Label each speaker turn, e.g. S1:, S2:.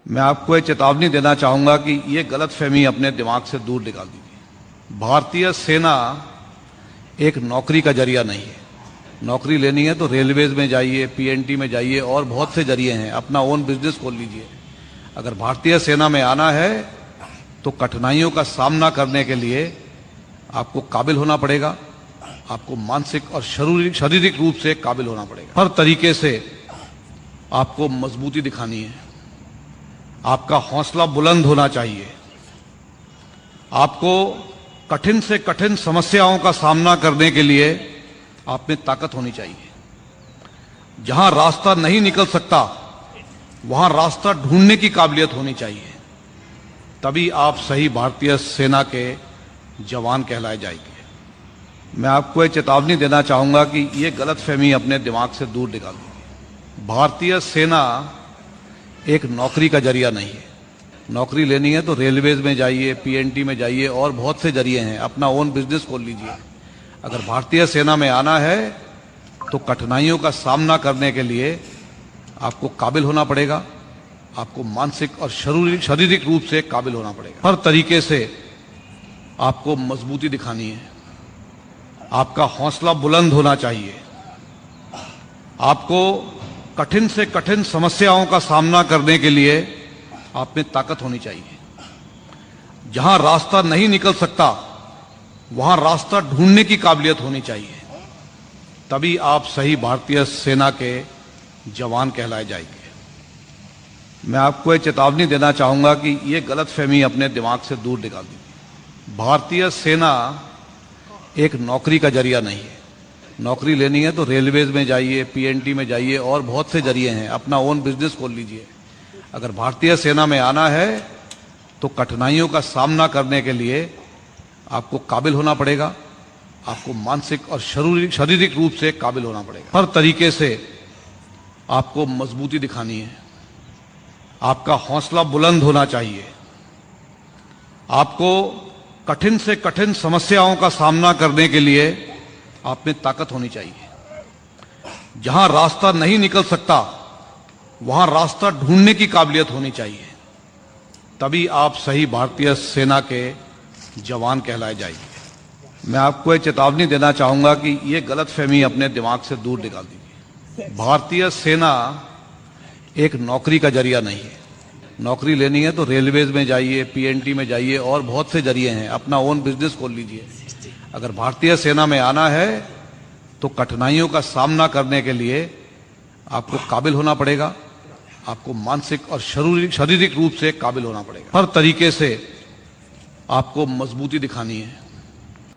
S1: मैं आपको एक चेतावनी देना चाहूंगा कि ये गलतफहमी अपने दिमाग से दूर निकाल दीजिए। भारतीय सेना एक नौकरी का जरिया नहीं है। नौकरी लेनी है तो रेलवेज में जाइए, पीएनटी में जाइए और बहुत से जरिए हैं। अपना ओन बिजनेस खोल लीजिए। अगर भारतीय सेना में आना है तो कठिनाइयों का सामना करने के लिए आपको काबिल होना पड़ेगा। आपको मानसिक और शारीरिक रूप से काबिल होना पड़ेगा। हर तरीके से आपको मजबूती दिखानी है। आपका हौसला बुलंद होना चाहिए। आपको कठिन से कठिन समस्याओं का सामना करने के लिए आप में ताकत होनी चाहिए। जहां रास्ता नहीं निकल सकता वहां रास्ता ढूंढने की काबिलियत होनी चाहिए। तभी आप सही भारतीय सेना के जवान कहलाए जाएंगे। मैं आपको एक चेतावनी देना चाहूंगा कि ये गलतफहमी अपने दिमाग से दूर निकाल दीजिए। भारतीय सेना एक नौकरी का जरिया नहीं है। नौकरी लेनी है तो रेलवेज में जाइए, पीएनटी में जाइए और बहुत से जरिए हैं। अपना ओन बिजनेस खोल लीजिए। अगर भारतीय सेना में आना है तो कठिनाइयों का सामना करने के लिए आपको काबिल होना पड़ेगा। आपको मानसिक और शारीरिक रूप से काबिल होना पड़ेगा। हर तरीके से आपको मजबूती दिखानी है। आपका हौसला बुलंद होना चाहिए। आपको कठिन से कठिन समस्याओं का सामना करने के लिए आप में ताकत होनी चाहिए। जहां रास्ता नहीं निकल सकता वहां रास्ता ढूंढने की काबिलियत होनी चाहिए। तभी आप सही भारतीय सेना के जवान कहलाए जाएंगे। मैं आपको एक चेतावनी देना चाहूंगा कि ये गलतफहमी अपने दिमाग से दूर निकाल दीजिए। भारतीय सेना एक नौकरी का जरिया नहीं है। नौकरी लेनी है तो रेलवेज में जाइए, पीएनटी में जाइए और बहुत से जरिए हैं। अपना ओन बिजनेस खोल लीजिए। अगर भारतीय सेना में आना है तो कठिनाइयों का सामना करने के लिए आपको काबिल होना पड़ेगा। आपको मानसिक और शारीरिक रूप से काबिल होना पड़ेगा। हर तरीके से आपको मजबूती दिखानी है। आपका हौसला बुलंद होना चाहिए। आपको कठिन से कठिन समस्याओं का सामना करने के लिए आप में ताकत होनी चाहिए। जहां रास्ता नहीं निकल सकता वहां रास्ता ढूंढने की काबिलियत होनी चाहिए। तभी आप सही भारतीय सेना के जवान कहलाए जाएंगे। मैं आपको एक चेतावनी देना चाहूंगा कि ये गलतफहमी अपने दिमाग से दूर निकाल दीजिए। भारतीय सेना एक नौकरी का जरिया नहीं है। नौकरी लेनी है तो रेलवेज में जाइए, पीएनटी में जाइए और बहुत से जरिए हैं। अपना ओन बिजनेस खोल लीजिए। अगर भारतीय सेना में आना है तो कठिनाइयों का सामना करने के लिए आपको काबिल होना पड़ेगा। आपको मानसिक और शारीरिक रूप से काबिल होना पड़ेगा। हर तरीके से आपको मजबूती दिखानी है। आपका हौसला बुलंद होना चाहिए। आपको कठिन से कठिन समस्याओं का सामना करने के लिए आप में ताकत होनी चाहिए। जहां रास्ता नहीं निकल सकता वहां रास्ता ढूंढने की काबिलियत होनी चाहिए। तभी आप सही भारतीय सेना के जवान कहलाए जाएंगे। मैं आपको एक चेतावनी देना चाहूंगा कि ये गलतफहमी अपने दिमाग से दूर निकाल दीजिए। भारतीय सेना एक नौकरी का जरिया नहीं है। नौकरी लेनी है तो रेलवेज में जाइए, पीएनटी में जाइए और बहुत से जरिए हैं। अपना ओन बिजनेस खोल लीजिए। अगर भारतीय सेना में आना है तो कठिनाइयों का सामना करने के लिए आपको काबिल होना पड़ेगा। आपको मानसिक और शारीरिक रूप से काबिल होना पड़ेगा। हर तरीके से आपको मजबूती दिखानी है।